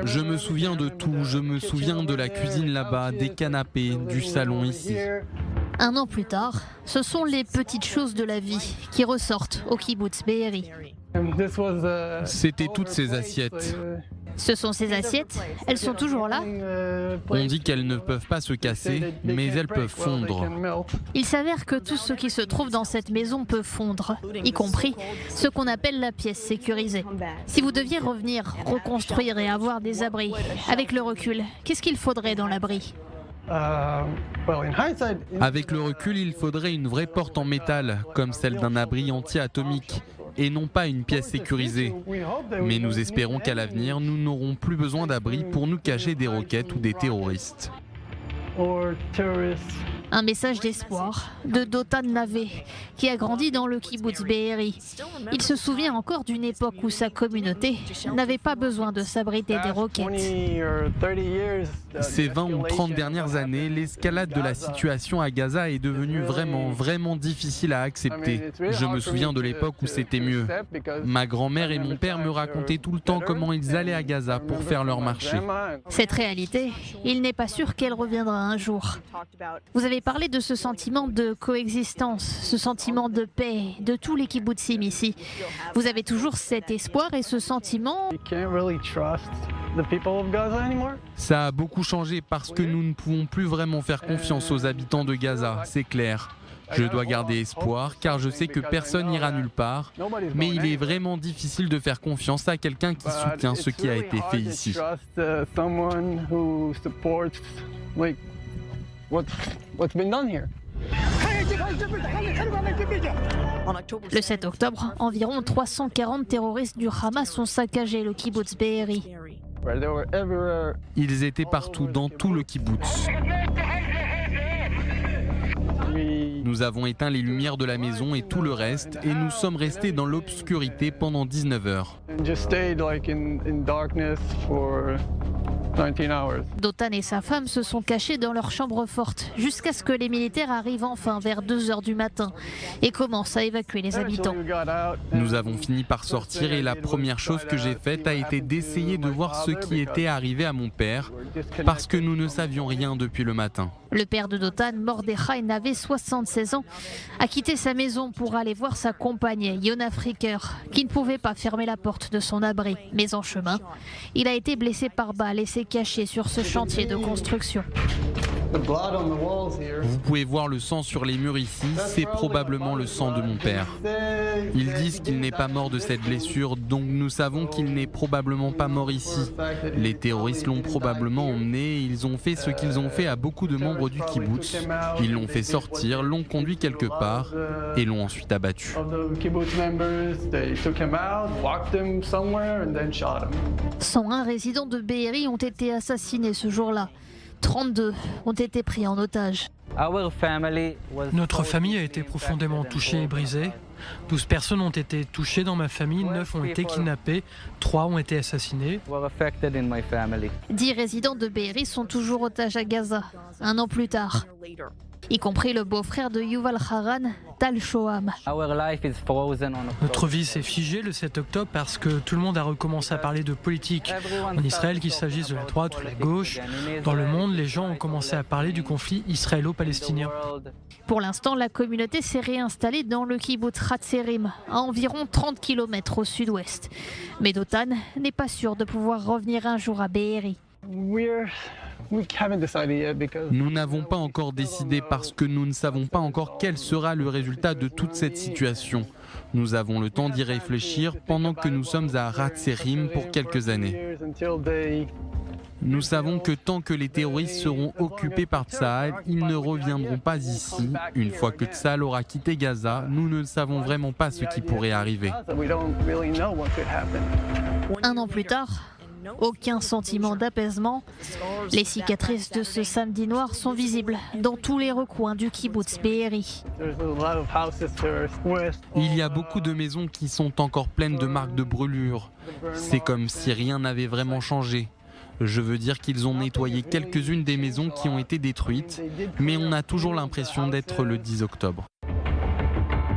Je me souviens de tout, je me souviens de la cuisine là-bas, des canapés, du salon ici. Un an plus tard, ce sont les petites choses de la vie qui ressortent au kibbutz Be'eri. C'était toutes ces assiettes. Ce sont ces assiettes, elles sont toujours là. On dit qu'elles ne peuvent pas se casser, mais elles peuvent fondre. Il s'avère que tout ce qui se trouve dans cette maison peut fondre, y compris ce qu'on appelle la pièce sécurisée. Si vous deviez revenir, reconstruire et avoir des abris, avec le recul, qu'est-ce qu'il faudrait dans l'abri ? Avec le recul, il faudrait une vraie porte en métal, comme celle d'un abri anti-atomique, et non pas une pièce sécurisée. Mais nous espérons qu'à l'avenir, nous n'aurons plus besoin d'abri pour nous cacher des roquettes ou des terroristes. Un message d'espoir de Dotan Navé, qui a grandi dans le kibbutz Be'eri. Il se souvient encore d'une époque où sa communauté n'avait pas besoin de s'abriter des roquettes. Ces 20 ou 30 dernières années, l'escalade de la situation à Gaza est devenue vraiment difficile à accepter. Je me souviens de l'époque où c'était mieux. Ma grand-mère et mon père me racontaient tout le temps comment ils allaient à Gaza pour faire leur marché. Cette réalité, il n'est pas sûr qu'elle reviendra un jour. Vous avez parlé de ce sentiment de coexistence, ce sentiment de paix, de tous les kibbutzim ici. Vous avez toujours cet espoir et ce sentiment. Ça a beaucoup changé parce que nous ne pouvons plus vraiment faire confiance aux habitants de Gaza, c'est clair. Je dois garder espoir car je sais que personne n'ira nulle part, mais il est vraiment difficile de faire confiance à quelqu'un qui soutient ce qui a été fait ici. Le 7 octobre, environ 340 terroristes du Hamas ont saccagé le kibbutz Be'eri. Ils étaient partout, dans tout le kibbutz. Nous avons éteint les lumières de la maison et tout le reste, et nous sommes restés dans l'obscurité pendant 19 heures. Dotan et sa femme se sont cachés dans leur chambre forte jusqu'à ce que les militaires arrivent enfin vers 2 heures du matin et commencent à évacuer les habitants. Nous avons fini par sortir et la première chose que j'ai faite a été d'essayer de voir ce qui était arrivé à mon père parce que nous ne savions rien depuis le matin. Le père de Dotan, Mordechai Navé, 76 ans, a quitté sa maison pour aller voir sa compagne, Yona Fricker, qui ne pouvait pas fermer la porte de son abri. Mais en chemin, il a été blessé par balle et s'est caché sur ce chantier de construction. Vous pouvez voir le sang sur les murs ici, c'est probablement le sang de mon père. Ils disent qu'il n'est pas mort de cette blessure, donc nous savons qu'il n'est probablement pas mort ici. Les terroristes l'ont probablement emmené et ils ont fait ce qu'ils ont fait à beaucoup de membres du kibbutz. Ils l'ont fait sortir, l'ont conduit quelque part et l'ont ensuite abattu. 101 résidents de Be'eri ont été assassinés ce jour-là. 32 ont été pris en otage. Notre famille a été profondément touchée et brisée. 12 personnes ont été touchées dans ma famille, 9 ont été kidnappées, 3 ont été assassinés. 10 résidents de Be'eri sont toujours otages à Gaza, un an plus tard, y compris le beau-frère de Yuval Haran, Tal Shoham. Notre vie s'est figée le 7 octobre parce que tout le monde a recommencé à parler de politique. En Israël, qu'il s'agisse de la droite ou de la gauche, dans le monde, les gens ont commencé à parler du conflit israélo-palestinien. Pour l'instant, la communauté s'est réinstallée dans le kibbutz Hatzerim, à environ 30 km au sud-ouest. Mais Dotan n'est pas sûr de pouvoir revenir un jour à Be'eri. Nous n'avons pas encore décidé parce que nous ne savons pas encore quel sera le résultat de toute cette situation. Nous avons le temps d'y réfléchir pendant que nous sommes à Hatzerim pour quelques années. Nous savons que tant que les terroristes seront occupés par Tsahal, ils ne reviendront pas ici. Une fois que Tsahal aura quitté Gaza, nous ne savons vraiment pas ce qui pourrait arriver. Un an plus tard, aucun sentiment d'apaisement. Les cicatrices de ce samedi noir sont visibles dans tous les recoins du kibbutz Be'eri. Il y a beaucoup de maisons qui sont encore pleines de marques de brûlures. C'est comme si rien n'avait vraiment changé. Je veux dire qu'ils ont nettoyé quelques-unes des maisons qui ont été détruites, mais on a toujours l'impression d'être le 10 octobre.